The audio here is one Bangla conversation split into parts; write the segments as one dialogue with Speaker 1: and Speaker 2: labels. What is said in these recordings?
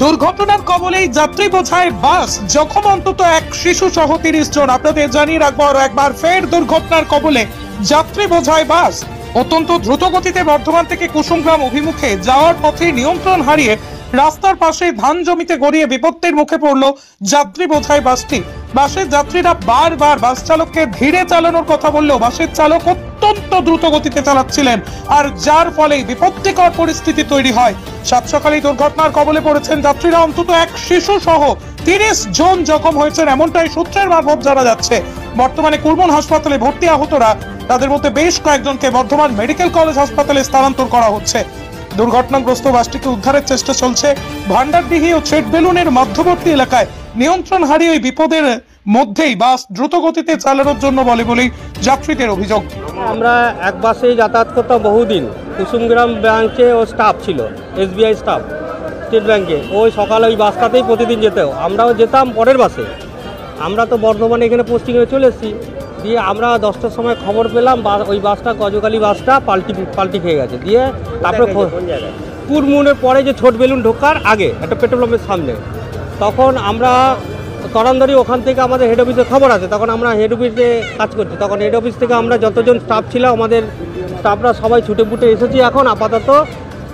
Speaker 1: দুর্ঘটনার কবলেই যাত্রী বোঝাই বাস, জখম অন্তত এক শিশু সহ 30 জন। আপনাদের জানিয়ে রাখবো আরো একবার, ফের দুর্ঘটনার কবলে যাত্রী বোঝাই বাস। অত্যন্ত দ্রুত গতিতে বর্ধমান থেকে কুসুমগ্রাম অভিমুখে যাওয়ার পথে নিয়ন্ত্রণ হারিয়ে রাস্তার পাশে ধান জমিতে গড়িয়ে বিপত্তির মুখে পড়ল যাত্রী বোঝাই বাসটি। বাসের যাত্রীরা বারবার বাস চালককে ধীরে চালানোর কথা বললেও বাসের চালক অত্যন্ত দ্রুত গতিতে চালাচ্ছিলেন, আর যার ফলেই বিপত্তিকর পরিস্থিতি তৈরি হয়। সাত সকালে দুর্ঘটনার কবলে পড়েছেন যাত্রীরা, অন্তত এক শিশু সহ 30 জন জখম হয়েছেন, এমনটাই সূত্রের মারফত জানা যাচ্ছে। বর্তমানে কুরমন হাসপাতালে ভর্তি আহতরা, তাদের মধ্যে বেশ কয়েকজনকে বর্ধমান মেডিকেল কলেজ হাসপাতালে স্থানান্তর করা হচ্ছে। দুর্ঘটনাগ্রস্ত বাসটিকে উদ্ধারের চেষ্টা চলছে ভান্ডারডিহি ও চেট বেলুনের মধ্যবর্তী এলাকায়। নিয়ন্ত্রণ হারিয়ে ওই বিপদের মধ্যেই বাস দ্রুত গতিতে চালানোর জন্য বলেই যাত্রীদের অভিযোগ।
Speaker 2: আমরা এক বাসেই যাতায়াত করতাম বহুদিন। কুসুমগ্রাম ব্রাঞ্চে ও স্টাফ ছিল, SBI স্টাফ, স্টেট ব্যাংকে। ওই সকালে ওই বাসটাতেই প্রতিদিন যেতেও আমরাও যেতাম পরের বাসে। আমরা তো বর্ধমানে এখানে পোস্টিংয়ে চলে এসেছি, দিয়ে আমরা 10টার সময় খবর পেলাম ওই বাসটা, গজকালী বাসটা পাল্টি খেয়ে গেছে। দিয়ে তারপরে কুরমুনের পরে যে ছোট বেলুন ঢোকার আগে একটা পেট্রোল পাম্পের সামনে, তখন আমরা তরান্দরি ওখান থেকে আমাদের হেড অফিসে খবর আছে, তখন আমরা হেড অফিসে কাজ করছি। তখন হেড অফিস থেকে আমরা যতজন স্টাফ ছিল, আমাদের স্টাফরা সবাই ছুটে ফুটে এসেছি। এখন আপাতত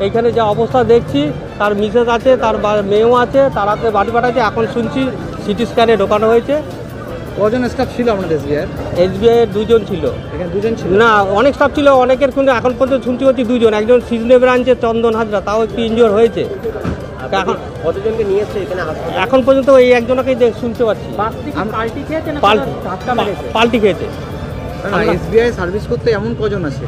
Speaker 2: এইখানে যা অবস্থা দেখছি, তার মিসেস আছে, তার মেয়েও আছে, তারাতে বাড়ি পাঠাচ্ছে। এখন শুনছি সিটি স্ক্যানে ঢোকানো হয়েছে।
Speaker 3: কজন স্টাফ ছিল আমাদের
Speaker 2: SBI এর 2 জন ছিল।
Speaker 3: এখানে 2 জন ছিল
Speaker 2: না, অনেক স্টাফ ছিল, অনেকের কিন্তু এখন পর্যন্ত শুনছি হচ্ছে 2 জন। একজন সিজনে ব্রাঞ্চের চন্দন হাজরা, তাও একটু ইনজিওর হয়েছে। এখন
Speaker 3: কতজনকে নিয়ে এসেছে এখানে?
Speaker 2: এখন পর্যন্ত এই একজনকেই শুনতে পাচ্ছি পাল্টি খেয়েছে।
Speaker 3: SBI সার্ভিস করতে এমন কজন আছে?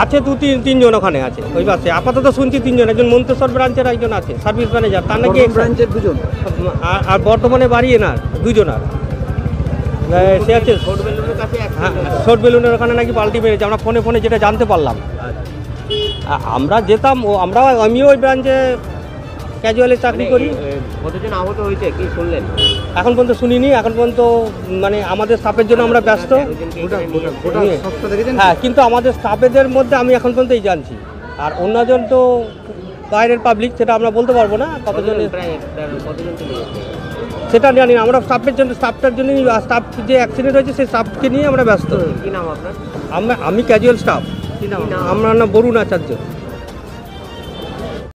Speaker 2: আছে 2-3 জন ওখানে আছে ওই বাসে। আপাতত শুনছি 3 জন। একজন মন্তেশ্বর ব্রাঞ্চের একজন আছে সার্ভিস ম্যানেজার, তার নাকি
Speaker 3: ব্রাঞ্চের 2 জন।
Speaker 2: আর বর্তমানে বাড়িয়ে না 2 জন। আর সে আছে ছোট বেলুনের ওখানে নাকি পাল্টি মেরেছে, আমরা ফোনে যেটা জানতে পারলাম। আমরা যেতাম, আমিও ওই ব্রাঞ্চে ক্যাজুয়ালি চাকরি করি।
Speaker 3: কতজন আহত হয়েছে কি শুনলেন?
Speaker 2: এখন পর্যন্ত শুনিনি। এখন পর্যন্ত মানে আমাদের স্টাফের জন্য আমরা ব্যস্ত। হ্যাঁ, কিন্তু আমাদের স্টাফেদের মধ্যে আমি এখন পর্যন্তই জানছি। আর অন্যজন তো বাইরের পাবলিক, সেটা আমরা বলতে পারবো না কতজন, সেটা জানি না। আমরা স্টাফটার জন্য স্টাফ যে অ্যাক্সিডেন্ট হয়েছে সেই স্টাফকে নিয়ে আমরা ব্যস্ত।
Speaker 3: কি নাম আপনার?
Speaker 2: আমি ক্যাজুয়াল স্টাফ। আমার নাম বরুণ আচার্য।